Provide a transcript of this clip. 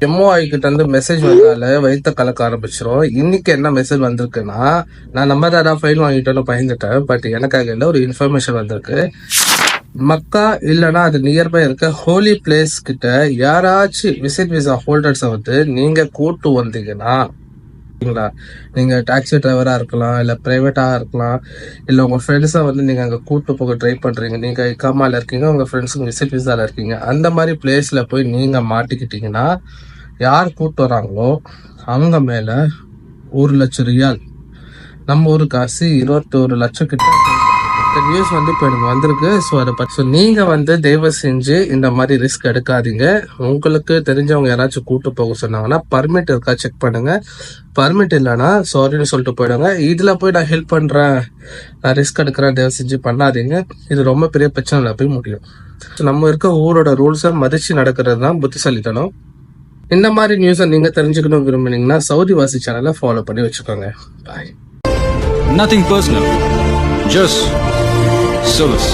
MOI கிட்ட இருந்து message வந்தால வயிற்ற கலக்க ஆரம்பிச்சிரும். இன்னைக்கு என்ன மெசேஜ் வந்திருக்குன்னா, நான் நம்ம தான் ஃபைல் வாங்கிட்டோன்னு பயந்துட்டேன். பட் எனக்காக இல்லை, ஒரு இன்ஃபர்மேஷன் வந்திருக்கு. மக்கா இல்லைன்னா அது நியர்பை இருக்க ஹோலி பிளேஸ் கிட்ட யாராச்சும் விசிட் விசா ஹோல்டர்ஸை வந்து நீங்க கூட்டு வந்தீங்கன்னா, நீங்க டாக்ஸி டிரைவரா இருக்கலாம், இல்ல பிரைவேட்டா இருக்கலாம், இல்ல உங்க ஃப்ரெண்ட்ஸை வந்து நீங்க அங்க கூட்டு போக ட்ரை பண்றீங்க, நீங்க இக்காமால இருக்கீங்க, உங்க ஃப்ரெண்ட்ஸுங்க விசிட் விசால இருக்கீங்க, அந்த மாதிரி பிளேஸ்ல போய் நீங்க மாட்டிக்கிட்டீங்கன்னா யார் கூட்டு வராங்களோ அவங்க மேல 1,00,000 ரியால், நம்ம ஊரு காசு 21 லட்சம் கிட்ட. இந்த நியூஸ் வந்து இப்போ எனக்கு வந்திருக்கு. ஸோ அதை பற்றி நீங்க வந்து தயவு செஞ்சு இந்த மாதிரி ரிஸ்க் எடுக்காதீங்க. உங்களுக்கு தெரிஞ்சவங்க யாராச்சும் கூட்டு போக சொன்னாங்கன்னா பர்மிட் இருக்கா செக் பண்ணுங்க. பர்மிட் இல்லைன்னா சாரின்னு சொல்லிட்டு போயிடுங்க. இதுல போய் நான் ஹெல்ப் பண்றேன், நான் ரிஸ்க் எடுக்கிறேன், தயவு செஞ்சு பண்ணாதீங்க. இது ரொம்ப பெரிய பிரச்சனைல போய் முடியும். நம்ம இருக்க ஊரோட ரூல்ஸை மதிச்சு நடக்கிறது தான் புத்திசாலித்தனம். இந்த மாதிரி நியூஸை நீங்க தெரிஞ்சுக்கணும் விரும்புனீங்கன்னா சவுதி வாசி சேனலை ஃபாலோ பண்ணி வச்சுக்கோங்க. பாய். Nothing personal, just solace.